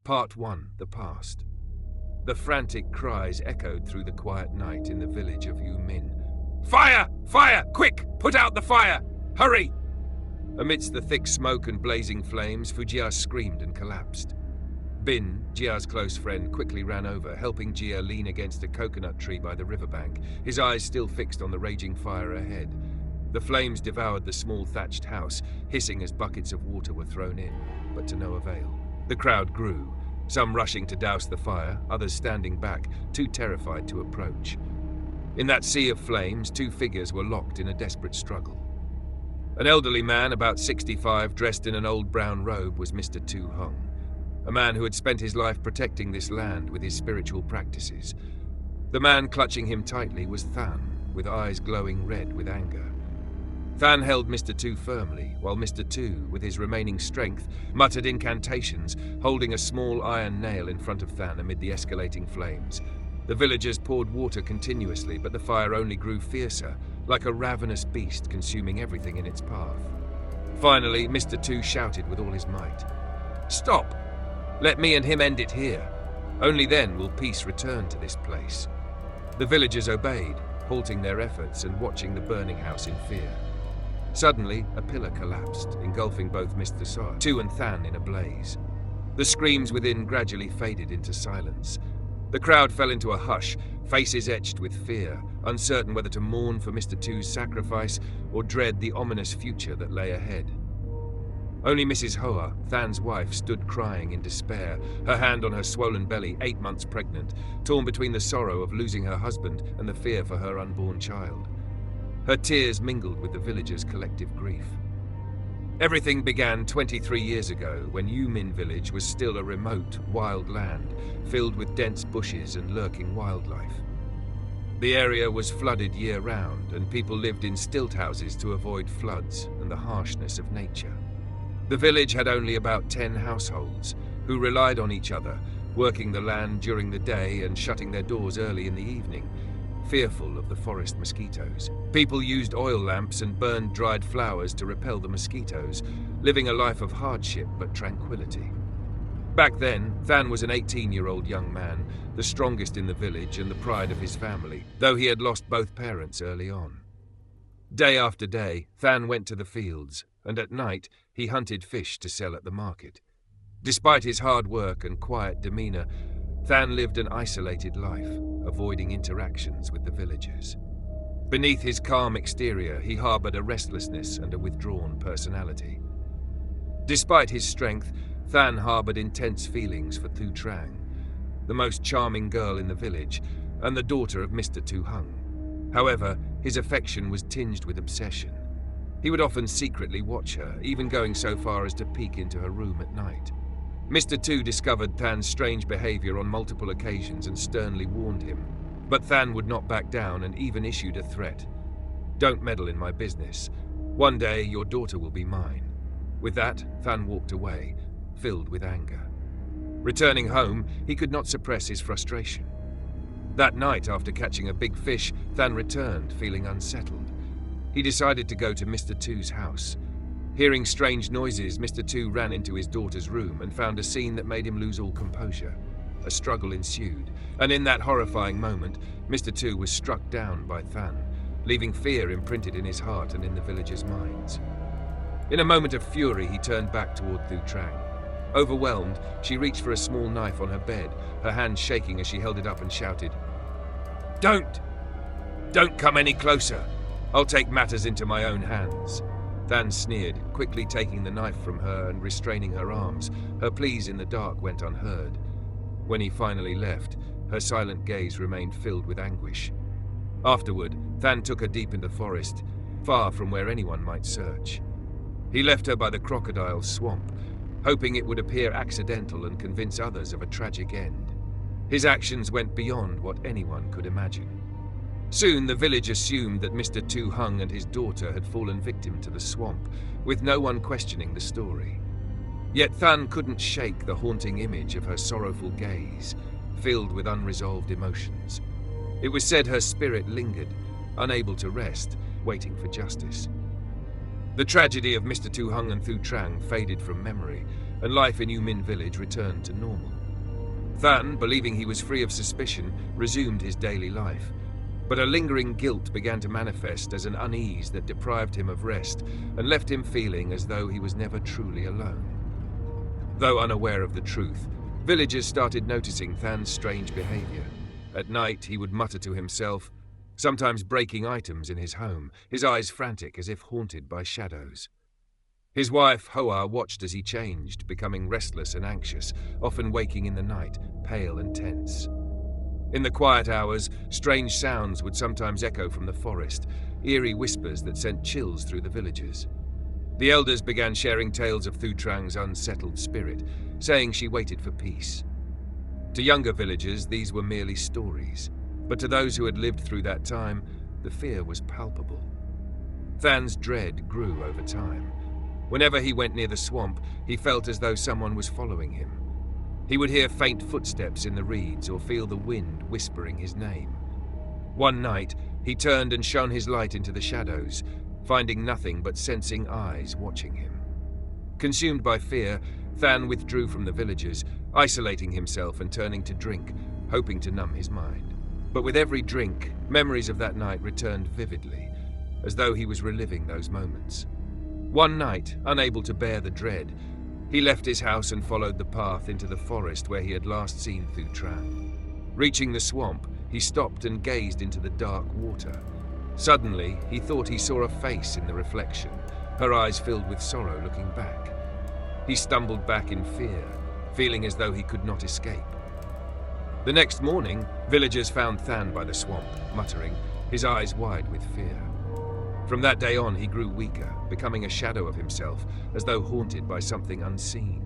Part 1. The Past. The frantic cries echoed through the quiet night in the village of U Minh. "Fire! Fire! Quick! Put out the fire! Hurry!" Amidst the thick smoke and blazing flames, Fujia screamed and collapsed. Bin, Jia's close friend, quickly ran over, helping Jia lean against a coconut tree by the riverbank, his eyes still fixed on the raging fire ahead. The flames devoured the small thatched house, hissing as buckets of water were thrown in, but to no avail. The crowd grew, some rushing to douse the fire, others standing back, too terrified to approach. In that sea of flames, two figures were locked in a desperate struggle. An elderly man, about 65, dressed in an old brown robe, was Mr. Thu Hung, a man who had spent his life protecting this land with his spiritual practices. The man clutching him tightly was Thanh, with eyes glowing red with anger. Thanh held Mr. Thu firmly, while Mr. Thu, with his remaining strength, muttered incantations, holding a small iron nail in front of Thanh amid the escalating flames. The villagers poured water continuously, but the fire only grew fiercer, like a ravenous beast consuming everything in its path. Finally, Mr. Thu shouted with all his might, "Stop! Let me and him end it here. Only then will peace return to this place." The villagers obeyed, halting their efforts and watching the burning house in fear. Suddenly, a pillar collapsed, engulfing both Mr. Thu and Thanh in a blaze. The screams within gradually faded into silence. The crowd fell into a hush, faces etched with fear, uncertain whether to mourn for Mr. Thu's sacrifice or dread the ominous future that lay ahead. Only Mrs. Hoa, Than's wife, stood crying in despair, her hand on her swollen belly, 8 months pregnant, torn between the sorrow of losing her husband and the fear for her unborn child. Her tears mingled with the villagers' collective grief. Everything began 23 years ago, when U Minh village was still a remote, wild land, filled with dense bushes and lurking wildlife. The area was flooded year-round, and people lived in stilt houses to avoid floods and the harshness of nature. The village had only about 10 households, who relied on each other, working the land during the day and shutting their doors early in the evening, fearful of the forest mosquitoes. People used oil lamps and burned dried flowers to repel the mosquitoes, living a life of hardship but tranquility. Back then, Thanh was an 18-year-old young man, the strongest in the village and the pride of his family, though he had lost both parents early on. Day after day, Thanh went to the fields, and at night he hunted fish to sell at the market. Despite his hard work and quiet demeanor, Thanh lived an isolated life, avoiding interactions with the villagers. Beneath his calm exterior, he harbored a restlessness and a withdrawn personality. Despite his strength, Thanh harbored intense feelings for Thu Trang, the most charming girl in the village, and the daughter of Mr. Thu Hung. However, his affection was tinged with obsession. He would often secretly watch her, even going so far as to peek into her room at night. Mr. Thu discovered Than's strange behavior on multiple occasions and sternly warned him, but Thanh would not back down and even issued a threat. "Don't meddle in my business. One day your daughter will be mine." With that, Thanh walked away, filled with anger. Returning home, he could not suppress his frustration. That night, after catching a big fish, Thanh returned, feeling unsettled. He decided to go to Mr. Thu's house. Hearing strange noises, Mr. Thu ran into his daughter's room and found a scene that made him lose all composure. A struggle ensued, and in that horrifying moment, Mr. Thu was struck down by Thanh, leaving fear imprinted in his heart and in the villagers' minds. In a moment of fury, he turned back toward Thu Trang. Overwhelmed, she reached for a small knife on her bed, her hands shaking as she held it up and shouted, Don't come any closer. I'll take matters into my own hands." Thanh sneered, quickly taking the knife from her and restraining her arms. Her pleas in the dark went unheard. When he finally left, her silent gaze remained filled with anguish. Afterward, Thanh took her deep into the forest, far from where anyone might search. He left her by the crocodile swamp, hoping it would appear accidental and convince others of a tragic end. His actions went beyond what anyone could imagine. Soon the village assumed that Mr. Thu Hung and his daughter had fallen victim to the swamp, with no one questioning the story. Yet Thanh couldn't shake the haunting image of her sorrowful gaze, filled with unresolved emotions. It was said her spirit lingered, unable to rest, waiting for justice. The tragedy of Mr. Thu Hung and Thu Trang faded from memory, and life in U Minh village returned to normal. Thanh, believing he was free of suspicion, resumed his daily life. But a lingering guilt began to manifest as an unease that deprived him of rest and left him feeling as though he was never truly alone. Though unaware of the truth, villagers started noticing Than's strange behavior. At night, he would mutter to himself, sometimes breaking items in his home, his eyes frantic as if haunted by shadows. His wife, Hoa, watched as he changed, becoming restless and anxious, often waking in the night, pale and tense. In the quiet hours, strange sounds would sometimes echo from the forest, eerie whispers that sent chills through the villages. The elders began sharing tales of Thu Trang's unsettled spirit, saying she waited for peace. To younger villagers, these were merely stories, but to those who had lived through that time, the fear was palpable. Than's dread grew over time. Whenever he went near the swamp, he felt as though someone was following him. He would hear faint footsteps in the reeds or feel the wind whispering his name. One night, he turned and shone his light into the shadows, finding nothing but sensing eyes watching him. Consumed by fear, Thanh withdrew from the villagers, isolating himself and turning to drink, hoping to numb his mind. But with every drink, memories of that night returned vividly, as though he was reliving those moments. One night, unable to bear the dread, he left his house and followed the path into the forest where he had last seen Thu Trang. Reaching the swamp, he stopped and gazed into the dark water. Suddenly, he thought he saw a face in the reflection, her eyes filled with sorrow looking back. He stumbled back in fear, feeling as though he could not escape. The next morning, villagers found Thanh by the swamp, muttering, his eyes wide with fear. From that day on, he grew weaker, becoming a shadow of himself, as though haunted by something unseen.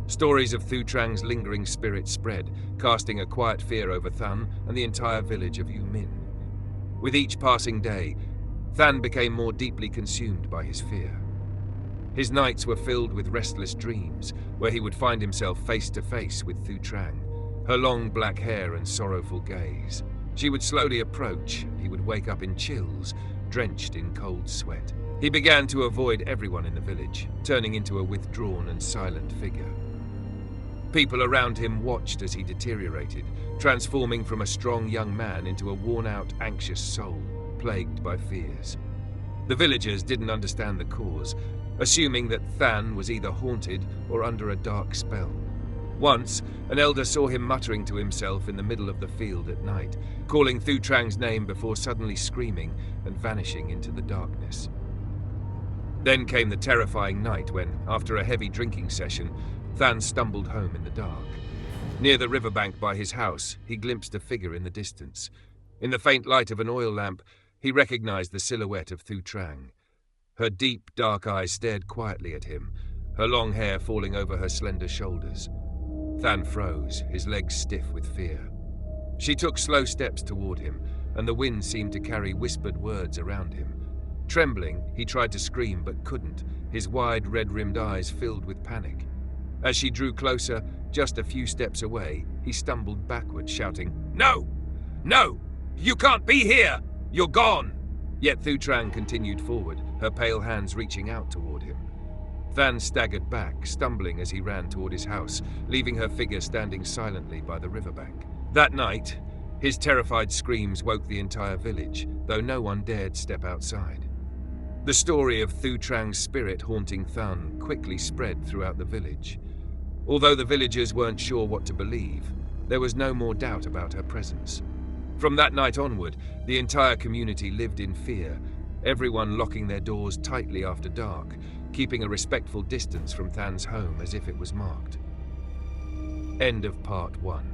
Stories of Thu Trang's lingering spirit spread, casting a quiet fear over Thanh and the entire village of U Minh. With each passing day, Thanh became more deeply consumed by his fear. His nights were filled with restless dreams, where he would find himself face to face with Thu Trang, her long black hair and sorrowful gaze. She would slowly approach, and he would wake up in chills, drenched in cold sweat. He began to avoid everyone in the village, turning into a withdrawn and silent figure. People around him watched as he deteriorated, transforming from a strong young man into a worn-out, anxious soul, plagued by fears. The villagers didn't understand the cause, assuming that Thanh was either haunted or under a dark spell. Once, an elder saw him muttering to himself in the middle of the field at night, calling Thu Trang's name before suddenly screaming and vanishing into the darkness. Then came the terrifying night when, after a heavy drinking session, Thanh stumbled home in the dark. Near the riverbank by his house, he glimpsed a figure in the distance. In the faint light of an oil lamp, he recognized the silhouette of Thu Trang. Her deep, dark eyes stared quietly at him, her long hair falling over her slender shoulders. Thanh froze, his legs stiff with fear. She took slow steps toward him, and the wind seemed to carry whispered words around him. Trembling, he tried to scream but couldn't, his wide, red-rimmed eyes filled with panic. As she drew closer, just a few steps away, he stumbled backward, shouting, "No! No! You can't be here! You're gone!" Yet Thu Trang continued forward, her pale hands reaching out toward him. Thanh staggered back, stumbling as he ran toward his house, leaving her figure standing silently by the riverbank. That night, his terrified screams woke the entire village, though no one dared step outside. The story of Thu Trang's spirit haunting Thanh quickly spread throughout the village. Although the villagers weren't sure what to believe, there was no more doubt about her presence. From that night onward, the entire community lived in fear, everyone locking their doors tightly after dark, keeping a respectful distance from Than's home as if it was marked. End of Part 1.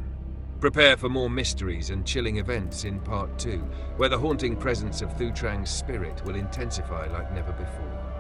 Prepare for more mysteries and chilling events in Part 2, where the haunting presence of Thu Trang's spirit will intensify like never before.